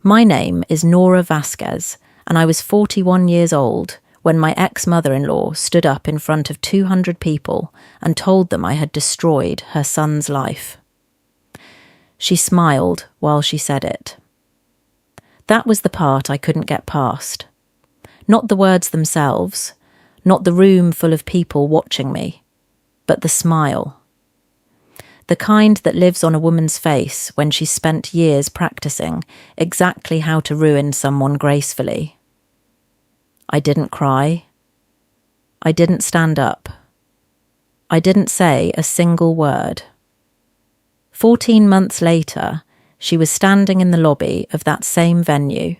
My name is Nora Vasquez, and I was 41 years old when my ex-mother-in-law stood up in front of 200 people and told them I had destroyed her son's life. She smiled while she said it. That was the part I couldn't get past. Not the words themselves, not the room full of people watching me, but the smile. The kind that lives on a woman's face when she's spent years practicing exactly how to ruin someone gracefully. I didn't cry. I didn't stand up. I didn't say a single word. 14 months later, she was standing in the lobby of that same venue,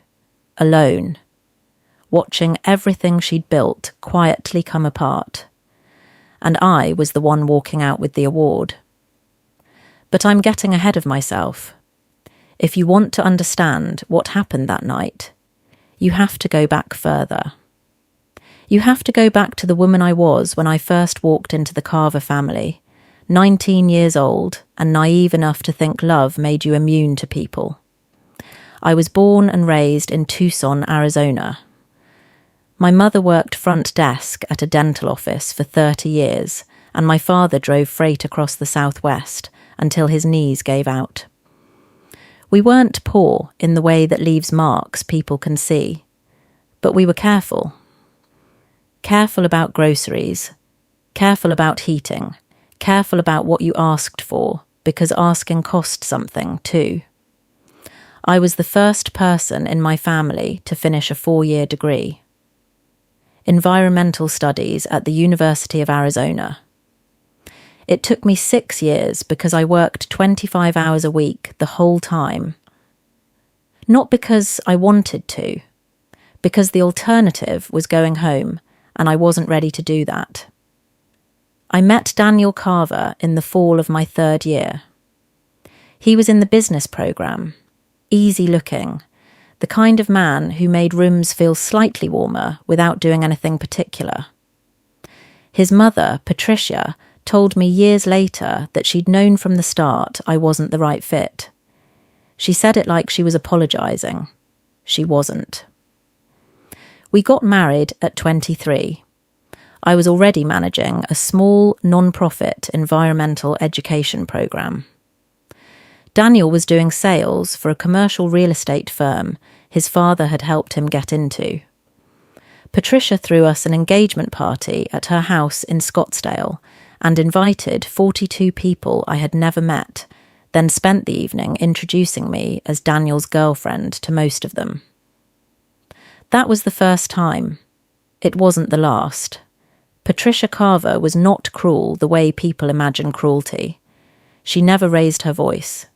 alone, watching everything she'd built quietly come apart. And I was the one walking out with the award. But I'm getting ahead of myself. If you want to understand what happened that night, you have to go back further. You have to go back to the woman I was when I first walked into the Carver family, 19 years old and naive enough to think love made you immune to people. I was born and raised in Tucson, Arizona. My mother worked front desk at a dental office for 30 years, and my father drove freight across the Southwest until his knees gave out. We weren't poor in the way that leaves marks people can see, but we were careful. Careful about groceries, careful about heating, careful about what you asked for, because asking cost something too. I was the first person in my family to finish a 4-year degree. Environmental Studies at the University of Arizona. It took me 6 years because I worked 25 hours a week the whole time. Not because I wanted to, because the alternative was going home, and I wasn't ready to do that. I met Daniel Carver in the fall of my 3rd year. He was in the business program, easy-looking, the kind of man who made rooms feel slightly warmer without doing anything particular. His mother, Patricia, told me years later that she'd known from the start I wasn't the right fit. She said it like she was apologising. She wasn't. We got married at 23. I was already managing a small, non-profit environmental education programme. Daniel was doing sales for a commercial real estate firm his father had helped him get into. Patricia threw us an engagement party at her house in Scottsdale and invited 42 people I had never met, then spent the evening introducing me as Daniel's girlfriend to most of them. That was the first time. It wasn't the last. Patricia Carver was not cruel the way people imagine cruelty. She never raised her voice.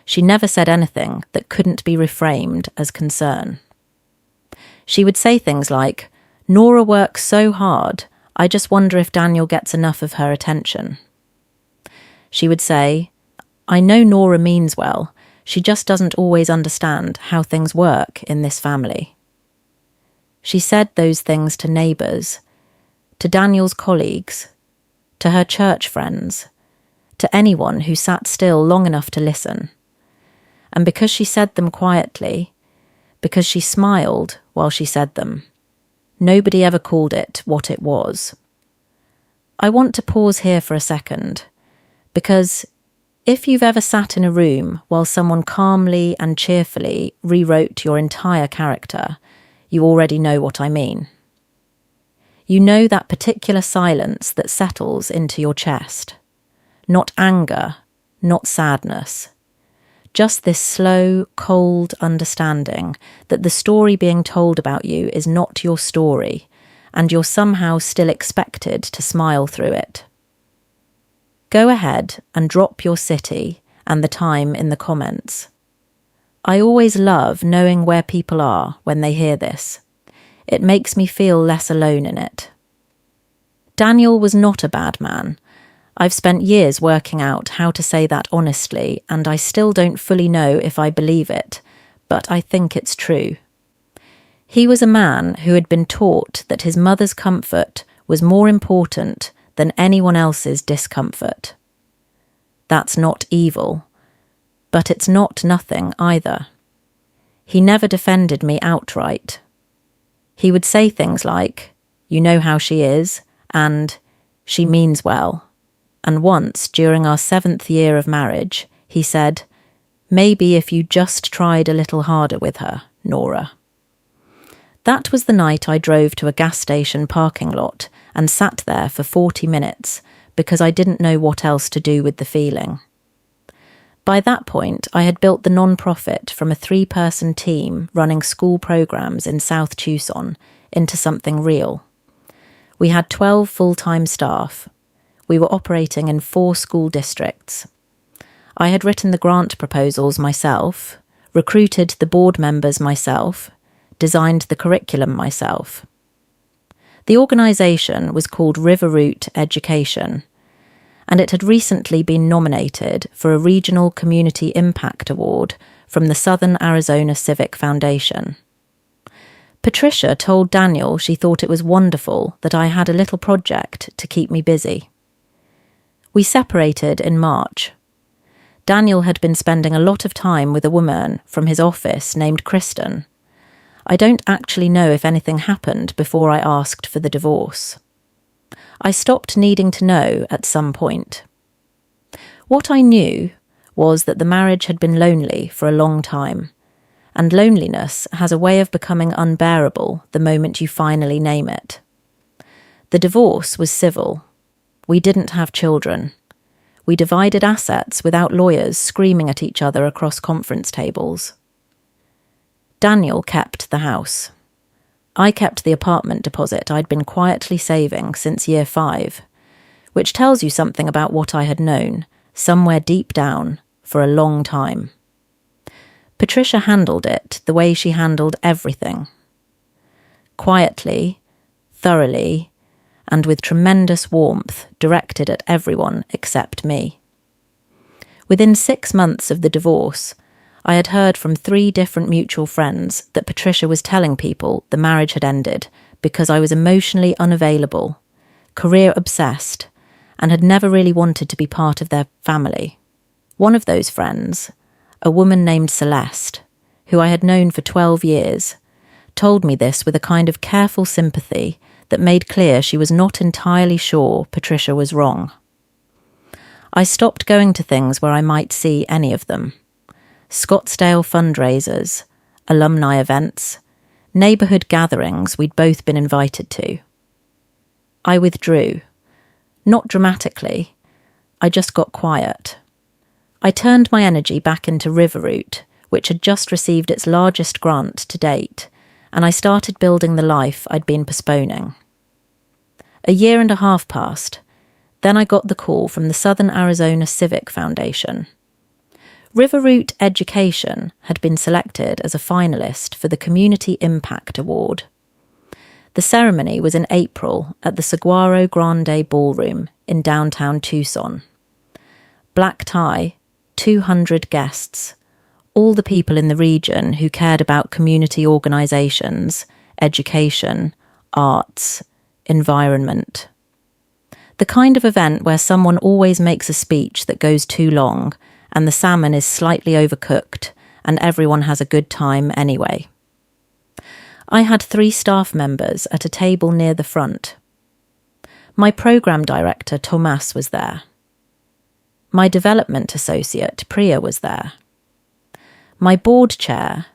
She never said anything that couldn't be reframed as concern. She would say things like, "Nora works so hard, I just wonder if Daniel gets enough of her attention." She would say, "I know Nora means well, she just doesn't always understand how things work in this family." She said those things to neighbours, to Daniel's colleagues, to her church friends, to anyone who sat still long enough to listen. And because she said them quietly, because she smiled while she said them, nobody ever called it what it was. I want to pause here for a second, because if you've ever sat in a room while someone calmly and cheerfully rewrote your entire character, you already know what I mean. You know that particular silence that settles into your chest. Not anger, not sadness. Just this slow, cold understanding that the story being told about you is not your story, and you're somehow still expected to smile through it. Go ahead and drop your city and the time in the comments. I always love knowing where people are when they hear this. It makes me feel less alone in it. Daniel was not a bad man. I've spent years working out how to say that honestly, and I still don't fully know if I believe it, but I think it's true. He was a man who had been taught that his mother's comfort was more important than anyone else's discomfort. That's not evil, but it's not nothing either. He never defended me outright. He would say things like, "You know how she is," and "She means well." And once, during our 7th year of marriage, he said, "Maybe if you just tried a little harder with her, Nora." That was the night I drove to a gas station parking lot and sat there for 40 minutes because I didn't know what else to do with the feeling. By that point, I had built the non-profit from a 3-person team running school programs in South Tucson into something real. We had 12 full-time staff. We were operating in 4 school districts. I had written the grant proposals myself, recruited the board members myself, designed the curriculum myself. The organisation was called Riverroot Education, and it had recently been nominated for a Regional Community Impact Award from the Southern Arizona Civic Foundation. Patricia told Daniel she thought it was wonderful that I had a little project to keep me busy. We separated in March. Daniel had been spending a lot of time with a woman from his office named Kristen. I don't actually know if anything happened before I asked for the divorce. I stopped needing to know at some point. What I knew was that the marriage had been lonely for a long time, and loneliness has a way of becoming unbearable the moment you finally name it. The divorce was civil. We didn't have children. We divided assets without lawyers screaming at each other across conference tables. Daniel kept the house. I kept the apartment deposit I'd been quietly saving since year 5, which tells you something about what I had known, somewhere deep down, for a long time. Patricia handled it the way she handled everything. Quietly, thoroughly, and with tremendous warmth directed at everyone except me. Within 6 months of the divorce, I had heard from 3 different mutual friends that Patricia was telling people the marriage had ended because I was emotionally unavailable, career-obsessed, and had never really wanted to be part of their family. One of those friends, a woman named Celeste, who I had known for 12 years, told me this with a kind of careful sympathy that made clear she was not entirely sure Patricia was wrong. I stopped going to things where I might see any of them. Scottsdale fundraisers, alumni events, neighbourhood gatherings we'd both been invited to. I withdrew. Not dramatically. I just got quiet. I turned my energy back into Riverroot, which had just received its largest grant to date, and I started building the life I'd been postponing. A year and a half passed. Then I got the call from the Southern Arizona Civic Foundation. Riverroot Education had been selected as a finalist for the Community Impact Award. The ceremony was in April at the Saguaro Grande Ballroom in downtown Tucson. Black tie, 200 guests, all the people in the region who cared about community organisations, education, arts, environment. The kind of event where someone always makes a speech that goes too long and the salmon is slightly overcooked and everyone has a good time anyway. I had 3 staff members at a table near the front. My programme director, Tomas, was there. My development associate, Priya, was there. My board chair,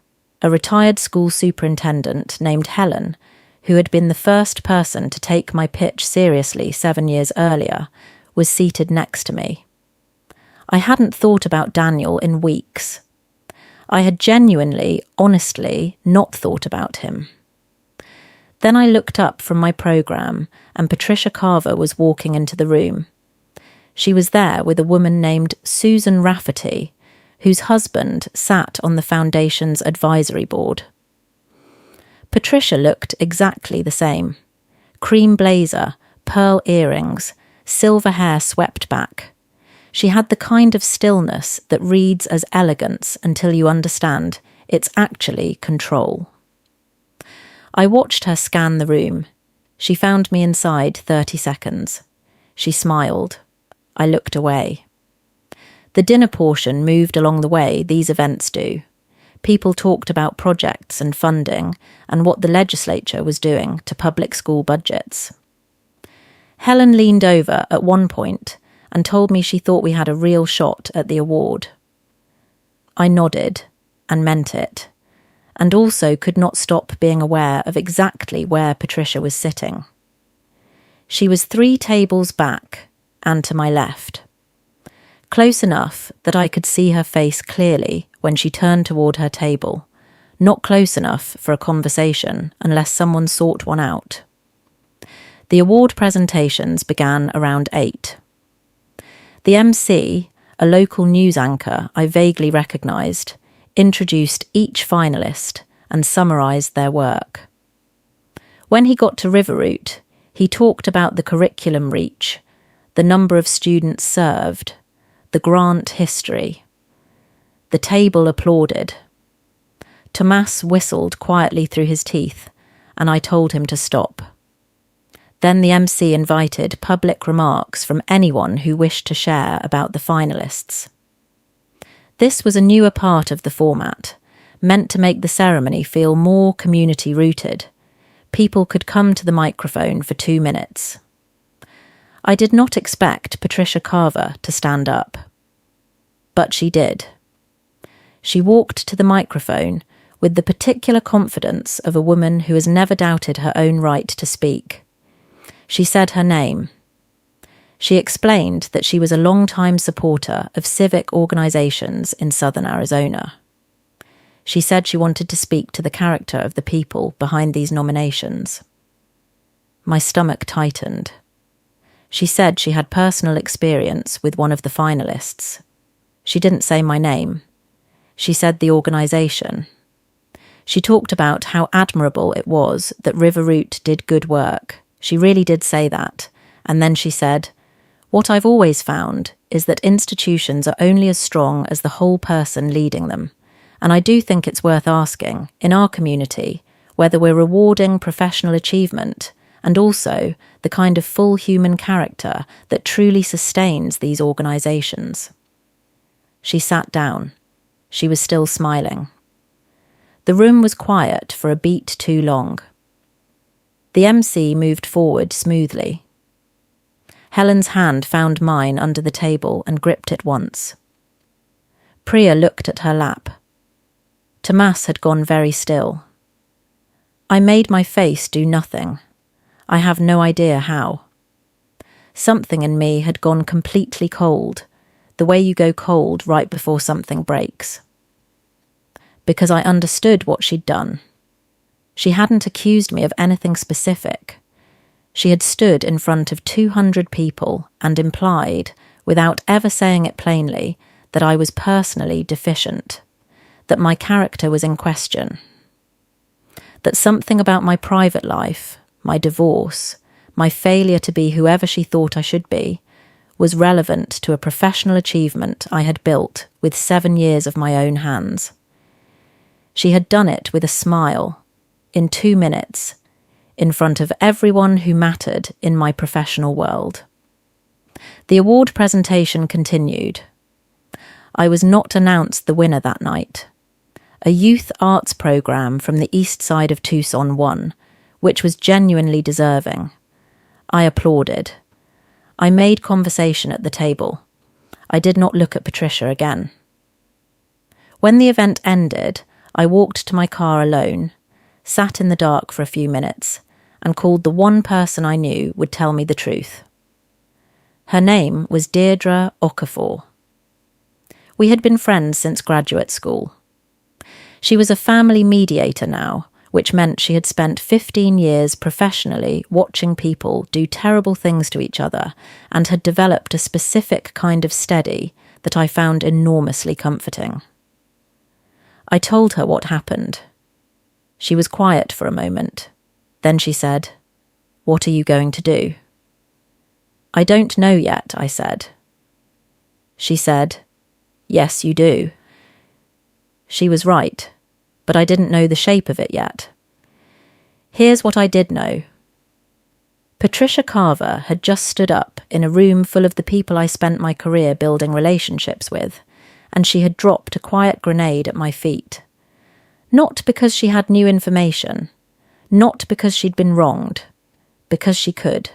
a retired school superintendent named Helen, who had been the first person to take my pitch seriously 7 years earlier, was seated next to me. I hadn't thought about Daniel in weeks. I had genuinely, honestly, not thought about him. Then I looked up from my programme and Patricia Carver was walking into the room. She was there with a woman named Susan Rafferty, whose husband sat on the foundation's advisory board. Patricia looked exactly the same. Cream blazer, pearl earrings, silver hair swept back. She had the kind of stillness that reads as elegance until you understand it's actually control. I watched her scan the room. She found me inside 30 seconds. She smiled. I looked away. The dinner portion moved along the way these events do. People talked about projects and funding and what the legislature was doing to public school budgets. Helen leaned over at one point and told me she thought we had a real shot at the award. I nodded and meant it, and also could not stop being aware of exactly where Patricia was sitting. She was 3 tables back and to my left, close enough that I could see her face clearly when she turned toward her table, not close enough for a conversation unless someone sought one out. The award presentations began around 8. The MC, a local news anchor I vaguely recognised, introduced each finalist and summarised their work. When he got to Riverroot, he talked about the curriculum reach, the number of students served, the grant history. The table applauded. Tomas whistled quietly through his teeth, and I told him to stop. Then the MC invited public remarks from anyone who wished to share about the finalists. This was a newer part of the format, meant to make the ceremony feel more community-rooted. People could come to the microphone for 2 minutes. I did not expect Patricia Carver to stand up. But she did. She walked to the microphone with the particular confidence of a woman who has never doubted her own right to speak. She said her name. She explained that she was a long-time supporter of civic organisations in southern Arizona. She said she wanted to speak to the character of the people behind these nominations. My stomach tightened. She said she had personal experience with one of the finalists. She didn't say my name. She said the organisation. She talked about how admirable it was that Riverroot did good work. She really did say that. And then she said, "What I've always found is that institutions are only as strong as the whole person leading them. And I do think it's worth asking, in our community, whether we're rewarding professional achievement and also the kind of full human character that truly sustains these organisations." She sat down. She was still smiling. The room was quiet for a beat too long. The MC moved forward smoothly. Helen's hand found mine under the table and gripped it once. Priya looked at her lap. Tomas had gone very still. I made my face do nothing. I have no idea how. Something in me had gone completely cold, the way you go cold right before something breaks. Because I understood what she'd done. She hadn't accused me of anything specific. She had stood in front of 200 people and implied, without ever saying it plainly, that I was personally deficient, that my character was in question, that something about my private life, my divorce, my failure to be whoever she thought I should be, was relevant to a professional achievement I had built with 7 years of my own hands. She had done it with a smile, in 2 minutes, in front of everyone who mattered in my professional world. The award presentation continued. I was not announced the winner that night. A youth arts programme from the east side of Tucson won, which was genuinely deserving. I applauded. I made conversation at the table. I did not look at Patricia again. When the event ended, I walked to my car alone, sat in the dark for a few minutes, and called the one person I knew would tell me the truth. Her name was Deirdre Okafor. We had been friends since graduate school. She was a family mediator now, which meant she had spent 15 years professionally watching people do terrible things to each other and had developed a specific kind of steady that I found enormously comforting. I told her what happened. She was quiet for a moment. Then she said, "What are you going to do?" "I don't know yet," I said. She said, "Yes, you do." She was right, but I didn't know the shape of it yet. Here's what I did know. Patricia Carver had just stood up in a room full of the people I spent my career building relationships with, and she had dropped a quiet grenade at my feet. Not because she had new information, not because she'd been wronged, because she could,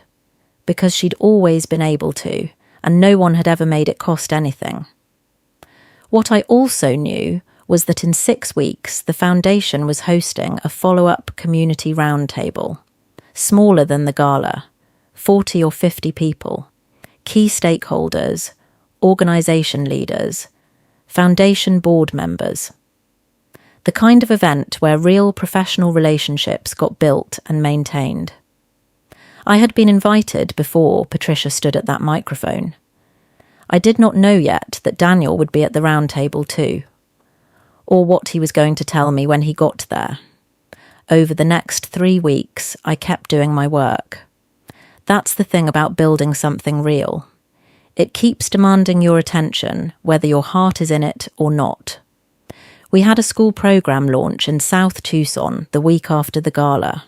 because she'd always been able to, and no one had ever made it cost anything. What I also knew was that in 6 weeks the foundation was hosting a follow-up community roundtable, smaller than the gala, 40 or 50 people, key stakeholders, organisation leaders, foundation board members. The kind of event where real professional relationships got built and maintained. I had been invited before Patricia stood at that microphone. I did not know yet that Daniel would be at the round table too, or what he was going to tell me when he got there. Over the next 3 weeks, I kept doing my work. That's the thing about building something real. It keeps demanding your attention, whether your heart is in it or not. We had a school programme launch in South Tucson the week after the gala.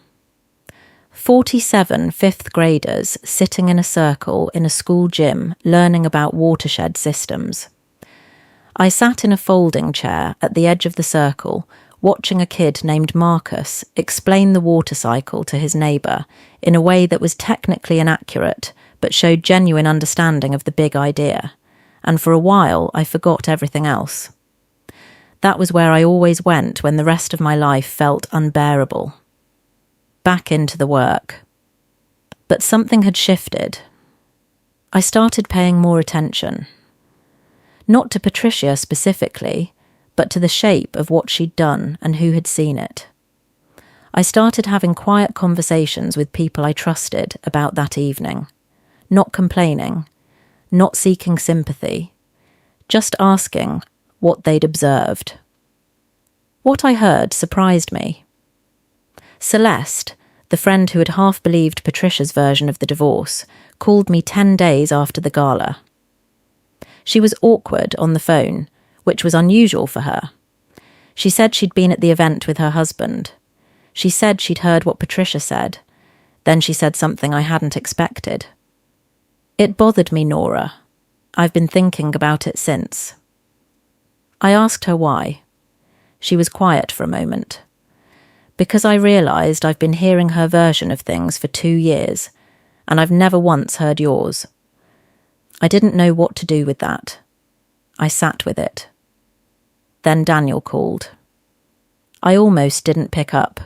47 fifth graders sitting in a circle in a school gym learning about watershed systems. I sat in a folding chair at the edge of the circle, watching a kid named Marcus explain the water cycle to his neighbour in a way that was technically inaccurate but showed genuine understanding of the big idea, and for a while I forgot everything else. That was where I always went when the rest of my life felt unbearable. Back into the work. But something had shifted. I started paying more attention. Not to Patricia specifically, but to the shape of what she'd done and who had seen it. I started having quiet conversations with people I trusted about that evening, not complaining, not seeking sympathy, just asking what they'd observed. What I heard surprised me. Celeste, the friend who had half believed Patricia's version of the divorce, called me 10 days after the gala. She was awkward on the phone, which was unusual for her. She said she'd been at the event with her husband. She said she'd heard what Patricia said. Then she said something I hadn't expected. It bothered me, Nora. I've been thinking about it since. I asked her why. She was quiet for a moment. Because I realised I've been hearing her version of things for 2 years, and I've never once heard yours. I didn't know what to do with that. I sat with it. Then Daniel called. I almost didn't pick up.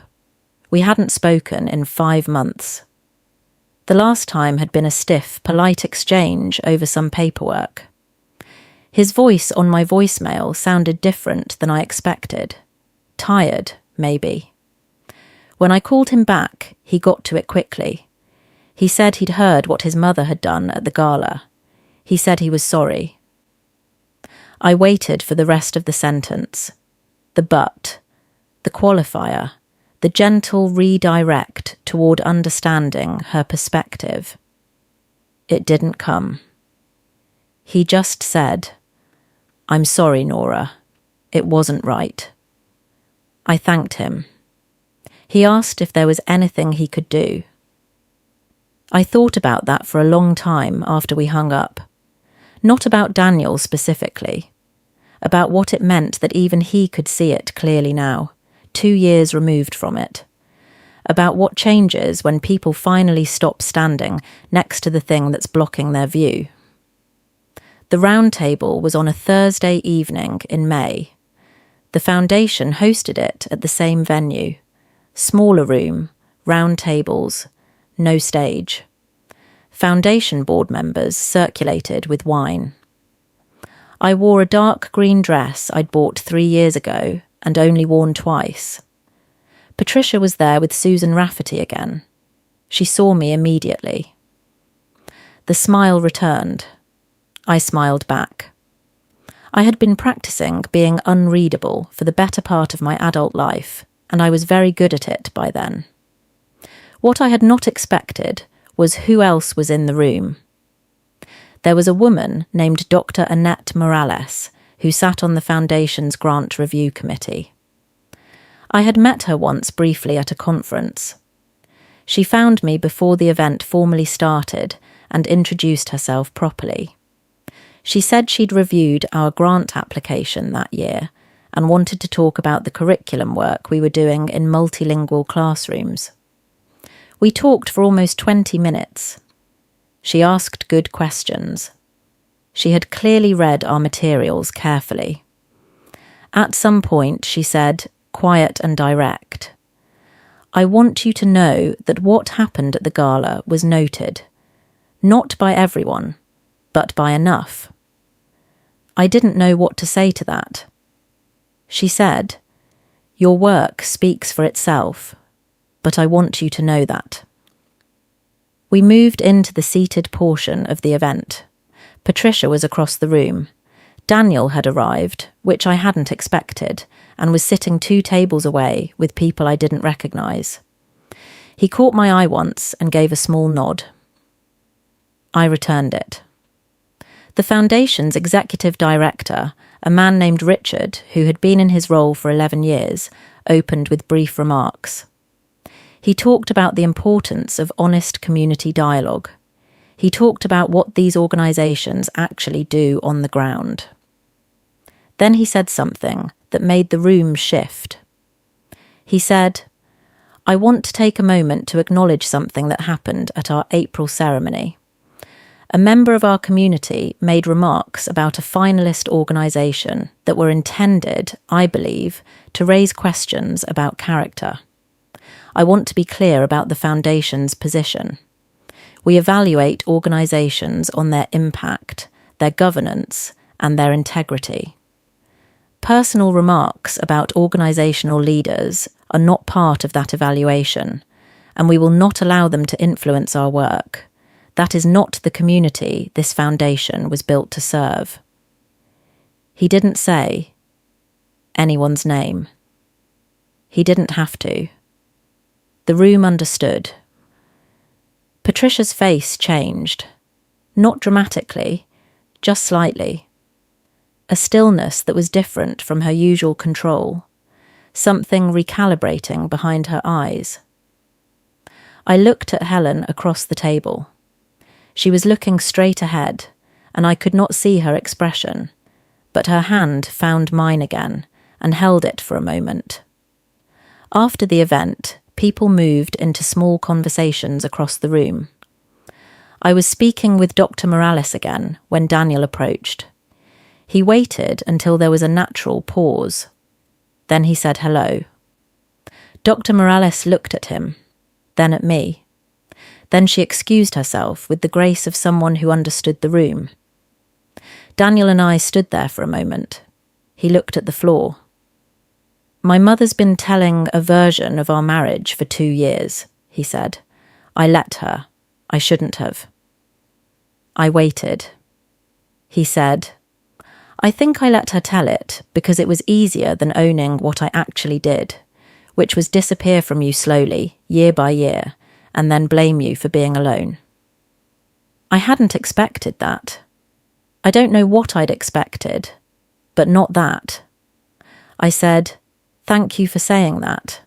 We hadn't spoken in 5 months. The last time had been a stiff, polite exchange over some paperwork. His voice on my voicemail sounded different than I expected. Tired, maybe. When I called him back, he got to it quickly. He said he'd heard what his mother had done at the gala. He said he was sorry. I waited for the rest of the sentence. The but, the qualifier, the gentle redirect toward understanding her perspective. It didn't come. He just said, "I'm sorry, Nora. It wasn't right." I thanked him. He asked if there was anything he could do. I thought about that for a long time after we hung up. Not about Daniel specifically. About what it meant that even he could see it clearly now, 2 years removed from it. About what changes when people finally stop standing next to the thing that's blocking their view. The round table was on a Thursday evening in May. The foundation hosted it at the same venue. Smaller room, round tables, no stage. Foundation board members circulated with wine. I wore a dark green dress I'd bought 3 years ago and only worn twice. Patricia was there with Susan Rafferty again. She saw me immediately. The smile returned. I smiled back. I had been practicing being unreadable for the better part of my adult life, and I was very good at it by then. What I had not expected was who else was in the room. There was a woman named Dr. Annette Morales, who sat on the Foundation's grant review committee. I had met her once briefly at a conference. She found me before the event formally started and introduced herself properly. She said she'd reviewed our grant application that year and wanted to talk about the curriculum work we were doing in multilingual classrooms. We talked for almost 20 minutes. She asked good questions. She had clearly read our materials carefully. At some point, she said, quiet and direct, "I want you to know that what happened at the gala was noted, not by everyone, but by enough." I didn't know what to say to that. She said, "Your work speaks for itself, but I want you to know that." We moved into the seated portion of the event. Patricia was across the room. Daniel had arrived, which I hadn't expected, and was sitting 2 tables away with people I didn't recognise. He caught my eye once and gave a small nod. I returned it. The Foundation's executive director, a man named Richard, who had been in his role for 11 years, opened with brief remarks. He talked about the importance of honest community dialogue. He talked about what these organisations actually do on the ground. Then he said something that made the room shift. He said, "I want to take a moment to acknowledge something that happened at our April ceremony. A member of our community made remarks about a finalist organisation that were intended, I believe, to raise questions about character. I want to be clear about the Foundation's position. We evaluate organisations on their impact, their governance, and their integrity. Personal remarks about organisational leaders are not part of that evaluation, and we will not allow them to influence our work. That is not the community this Foundation was built to serve." He didn't say anyone's name. He didn't have to. The room understood. Patricia's face changed. Not dramatically, just slightly. A stillness that was different from her usual control. Something recalibrating behind her eyes. I looked at Helen across the table. She was looking straight ahead, and I could not see her expression, but her hand found mine again and held it for a moment. After the event, people moved into small conversations across the room. I was speaking with Dr. Morales again when Daniel approached. He waited until there was a natural pause. Then he said hello. Dr. Morales looked at him, then at me. Then she excused herself with the grace of someone who understood the room. Daniel and I stood there for a moment. He looked at the floor. "My mother's been telling a version of our marriage for 2 years, he said. "I let her. I shouldn't have." I waited. He said, "I think I let her tell it because it was easier than owning what I actually did, which was disappear from you slowly, year by year, and then blame you for being alone." I hadn't expected that. I don't know what I'd expected, but not that. I said, "Thank you for saying that."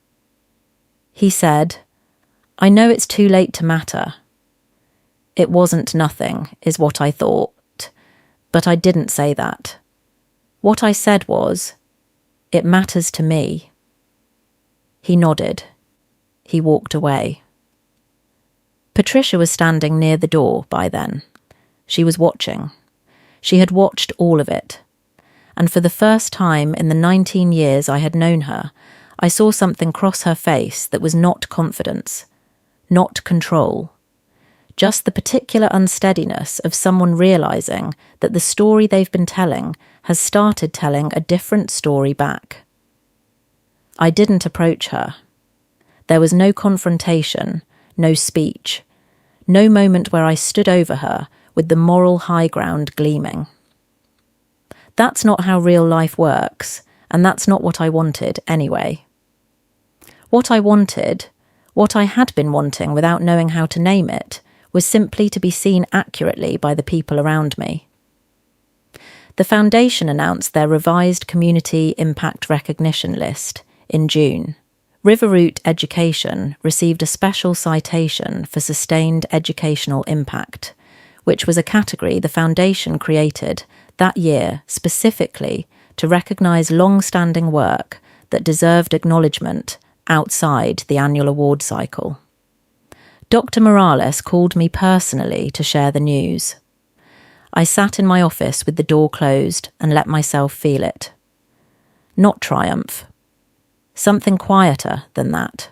He said, "I know it's too late to matter." It wasn't nothing, is what I thought, but I didn't say that. What I said was, "It matters to me." He nodded. He walked away. Patricia was standing near the door by then. She was watching. She had watched all of it. And for the first time in the 19 years I had known her, I saw something cross her face that was not confidence, not control. Just the particular unsteadiness of someone realising that the story they've been telling has started telling a different story back. I didn't approach her. There was no confrontation, no speech, no moment where I stood over her with the moral high ground gleaming. That's not how real life works, and that's not what I wanted anyway. What I wanted, what I had been wanting without knowing how to name it, was simply to be seen accurately by the people around me. The Foundation announced their revised Community Impact Recognition list in June. Riverroot Education received a special citation for sustained educational impact, which was a category the Foundation created that year specifically to recognise long-standing work that deserved acknowledgement outside the annual award cycle. Dr. Morales called me personally to share the news. I sat in my office with the door closed and let myself feel it. Not triumph. Something quieter than that.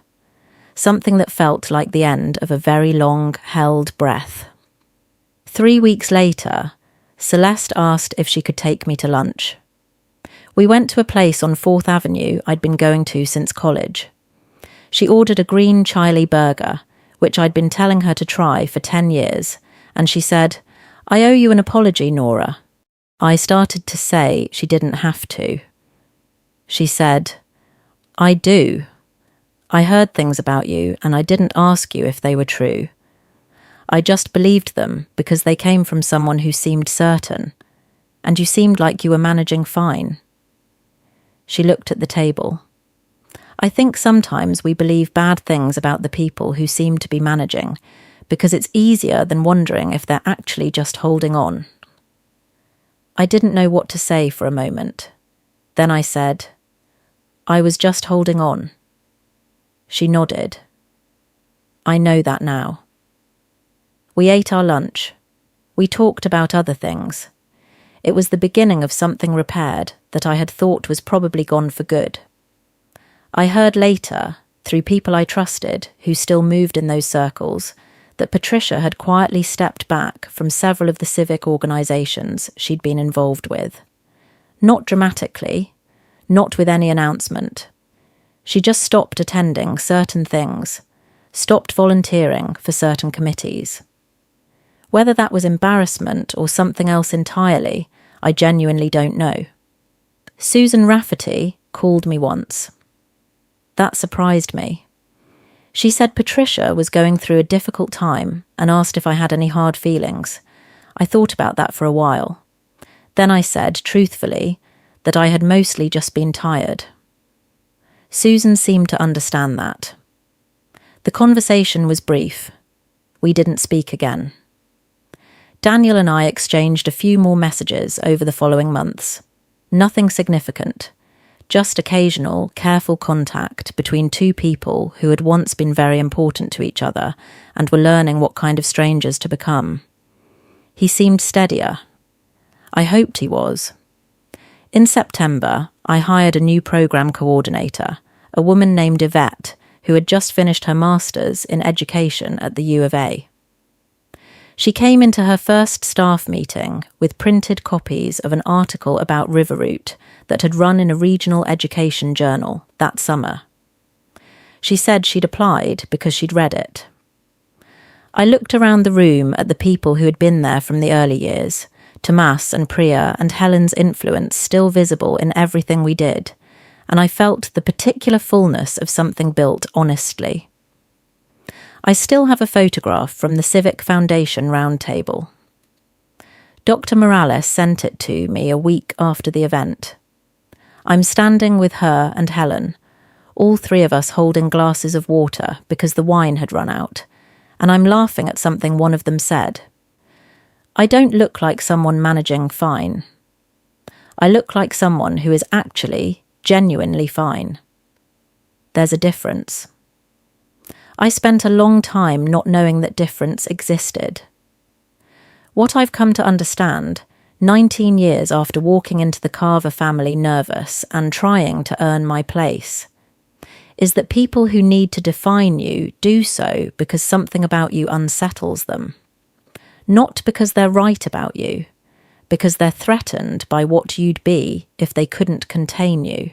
Something that felt like the end of a very long, held breath. 3 weeks later, Celeste asked if she could take me to lunch. We went to a place on 4th Avenue I'd been going to since college. She ordered a green chili burger, which I'd been telling her to try for 10 years, and she said, "I owe you an apology, Nora." I started to say she didn't have to. She said, "I do. I heard things about you, and I didn't ask you if they were true. I just believed them because they came from someone who seemed certain, and you seemed like you were managing fine." She looked at the table. I think sometimes we believe bad things about the people who seem to be managing because it's easier than wondering if they're actually just holding on. I didn't know what to say for a moment. Then I said, "I was just holding on." She nodded. I know that now. We ate our lunch. We talked about other things. It was the beginning of something repaired that I had thought was probably gone for good. I heard later, through people I trusted who still moved in those circles, that Patricia had quietly stepped back from several of the civic organisations she'd been involved with. Not dramatically, not with any announcement. She just stopped attending certain things, stopped volunteering for certain committees. Whether that was embarrassment or something else entirely, I genuinely don't know. Susan Rafferty called me once. That surprised me. She said Patricia was going through a difficult time and asked if I had any hard feelings. I thought about that for a while. Then I said, truthfully, that I had mostly just been tired. Susan seemed to understand that. The conversation was brief. We didn't speak again. Daniel and I exchanged a few more messages over the following months. Nothing significant. Just occasional, careful contact between two people who had once been very important to each other and were learning what kind of strangers to become. He seemed steadier. I hoped he was. In September, I hired a new program coordinator, a woman named Yvette, who had just finished her master's in education at the U of A. She came into her first staff meeting with printed copies of an article about Riverroot that had run in a regional education journal that summer. She said she'd applied because she'd read it. I looked around the room at the people who had been there from the early years, Tomas and Priya and Helen's influence still visible in everything we did, and I felt the particular fullness of something built honestly. I still have a photograph from the Civic Foundation roundtable. Dr. Morales sent it to me a week after the event. I'm standing with her and Helen, all three of us holding glasses of water because the wine had run out, and I'm laughing at something one of them said. I don't look like someone managing fine. I look like someone who is actually, genuinely fine. There's a difference. I spent a long time not knowing that difference existed. What I've come to understand, 19 years after walking into the Carver family nervous and trying to earn my place, is that people who need to define you do so because something about you unsettles them. Not because they're right about you, because they're threatened by what you'd be if they couldn't contain you.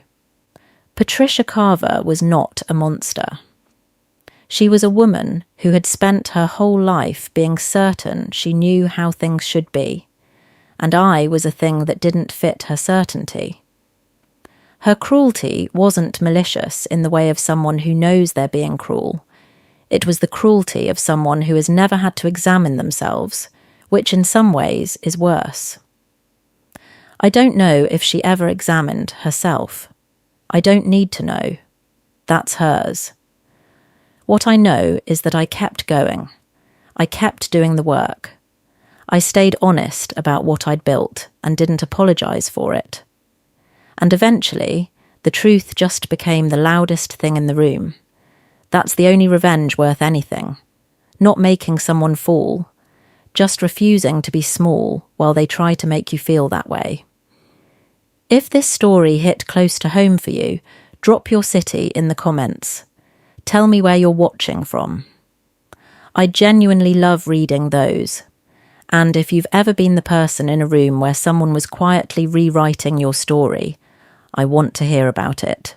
Patricia Carver was not a monster. She was a woman who had spent her whole life being certain she knew how things should be, and I was a thing that didn't fit her certainty. Her cruelty wasn't malicious in the way of someone who knows they're being cruel. It was the cruelty of someone who has never had to examine themselves, which in some ways is worse. I don't know if she ever examined herself. I don't need to know. That's hers. What I know is that I kept going. I kept doing the work. I stayed honest about what I'd built and didn't apologise for it. And eventually, the truth just became the loudest thing in the room. That's the only revenge worth anything. Not making someone fall, just refusing to be small while they try to make you feel that way. If this story hit close to home for you, drop your city in the comments. Tell me where you're watching from. I genuinely love reading those. And if you've ever been the person in a room where someone was quietly rewriting your story, I want to hear about it.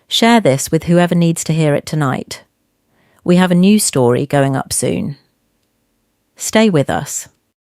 Share this with whoever needs to hear it tonight. We have a new story going up soon. Stay with us.